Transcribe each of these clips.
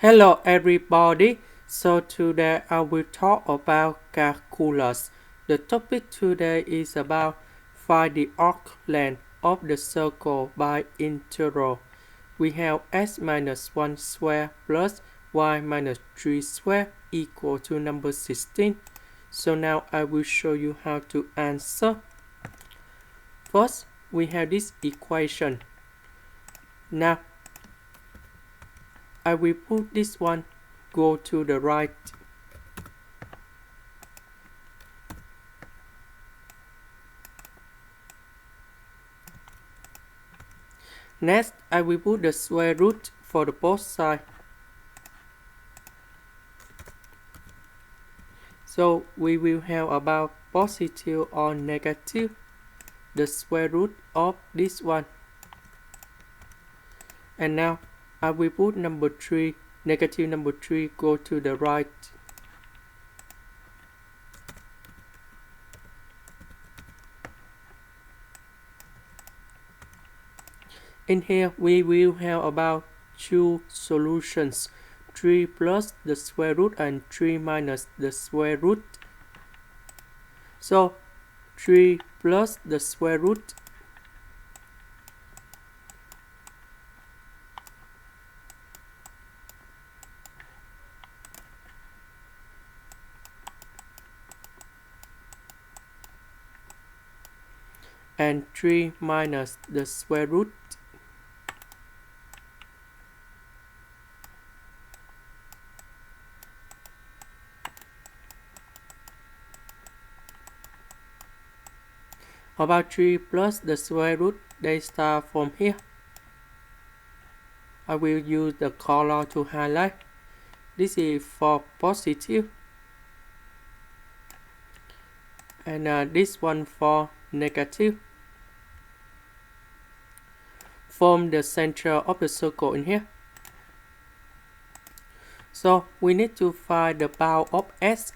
Hello everybody, so today I will talk about calculus. The topic today is about find the arc length of the circle by integral. We have x minus 1 square plus y minus 3 square equal to number 16. So now I will show you how to answer. First, we have this equation. Now, I will put this one go to the right. Next, I will put the square root for the both sides. So we will have about positive or negative the square root of this one. And now I will put number 3, negative number 3 go to the right. In here we will have about two solutions, 3 plus the square root and 3 minus the square root. So 3 plus the square root and 3 minus the square root. About 3 plus the square root, they start from here. I will use the color to highlight. This is for positive. And this one for negative. Form the center of the circle in here. So we need to find the bound of S.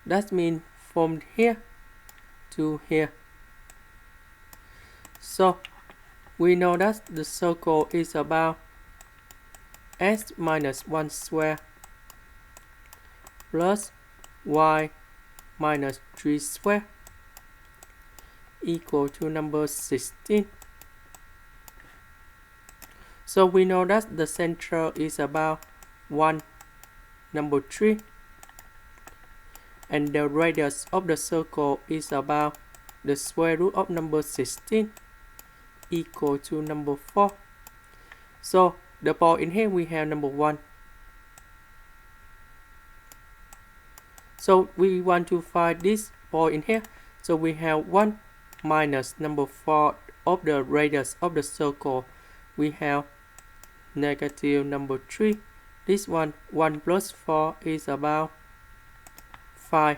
That means from here to here. So we know that the circle is about x minus 1 square plus y minus 3 square equal to number 16. So we know that the center is about 1, number 3, and the radius of the circle is about the square root of number 16 equal to number 4. So the point in here we have number 1. So we want to find this point in here. So we have 1 minus number 4 of the radius of the circle. We have negative number 3. This one, 1 plus 4 is about 5.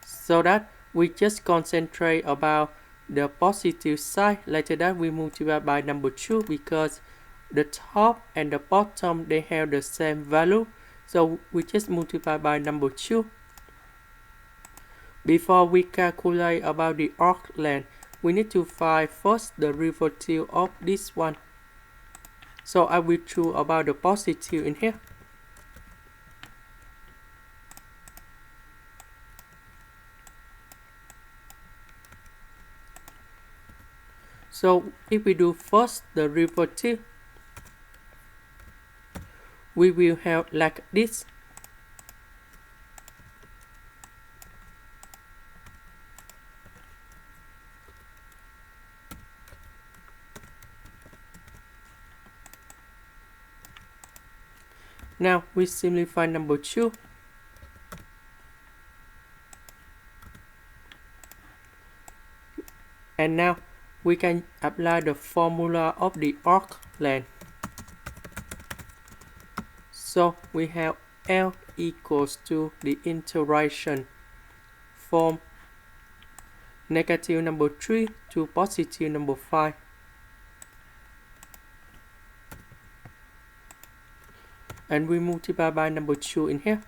So that we just concentrate about the positive side. Later that we multiply by number 2 because the top and the bottom they have the same value. So we just multiply by number 2. Before we calculate about the arc length, we need to find first the derivative of this one. So I will choose about the positive in here. So if we do first the derivative, we will have like this. Now we simplify number 2. And now we can apply the formula of the arc length. So we have L equals to the integration from negative number 3 to positive number 5. And we multiply by number 2 in here.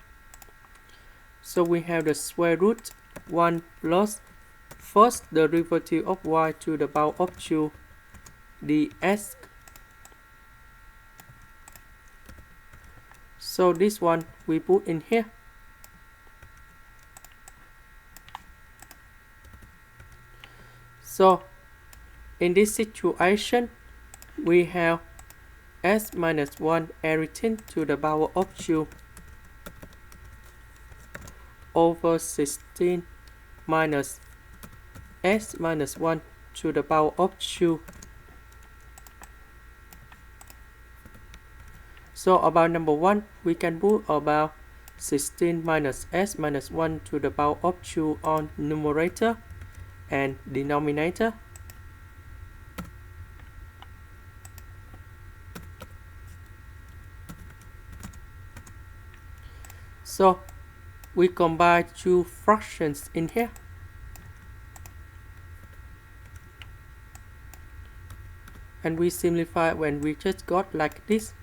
So we have the square root 1 plus first the derivative of y to the power of 2 dx So this one we put in here. So in this situation, we have s minus 1 everything to the power of 2 over 16 minus s minus 1 to the power of 2. So about number 1, we can put about 16 minus s minus 1 to the power of 2 on numerator and denominator. So we combine two fractions in here. And we simplify when we just got like this.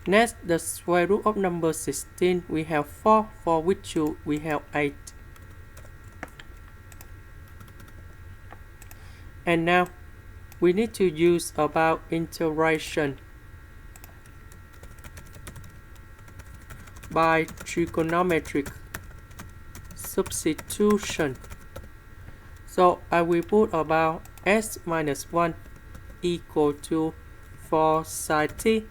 Next, the square root of number 16, we have 4, for which we have 8. And now, we need to use about integration by trigonometric substitution. So I will put about s minus 1 equal to 4 sine t.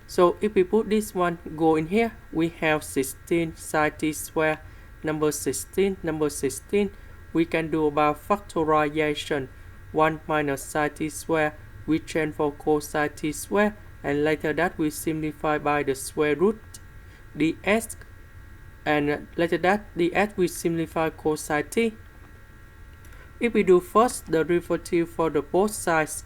So if we put this one go in here, we have 16 sine t square. Number 16, we can do about factorization. 1 minus sine t square, we change for cosine t square, and later that we simplify by the square root ds, and later that ds we simplify cosine t. If we do first the derivative for the both sides,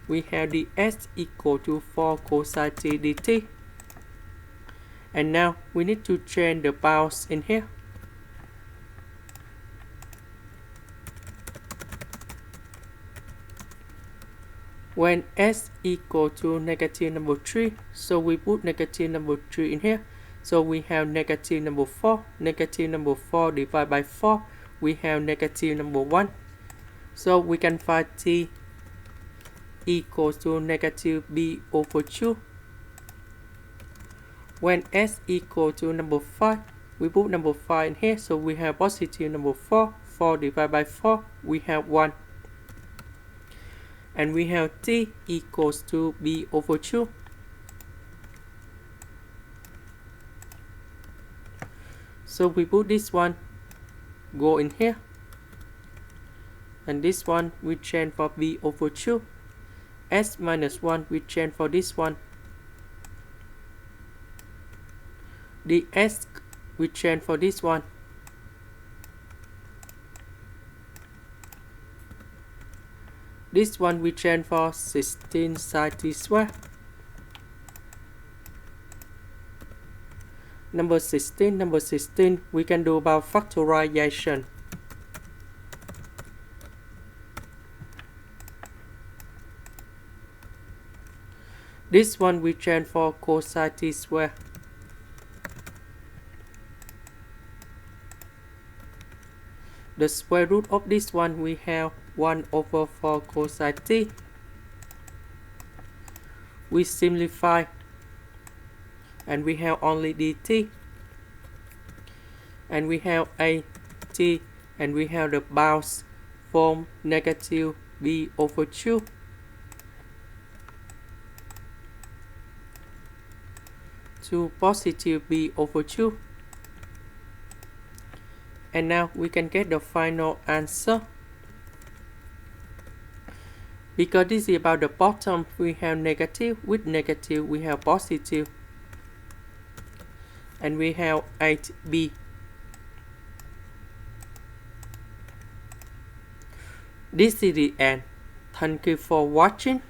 we have ds equal to 4 cosine t dt. And now we need to change the bounds in here. When s equal to negative number 3, so we put negative number 3 in here. So we have negative number 4. Negative number 4 divided by 4, we have negative number 1. So we can find t equals to negative b over 2. When s equal to number 5, we put number 5 in here. So we have positive number 4. 4 divided by 4, we have 1. And we have t equals to b over 2. So we put this one go in here. And this one we change for b over 2. S minus 1 we change for this one. ds we change for this one. This one we change for 16 sine t square. Number 16, we can do about factorization. This one we change for cosine t square. The square root of this one we have 1 over 4 cosine t. We simplify and we have only dt, and we have a t, and we have the bounds from negative b over 2 to positive b over 2. And now we can get the final answer. Because this is about the bottom, we have negative, with negative we have positive. And we have 8b. This is the end. Thank you for watching.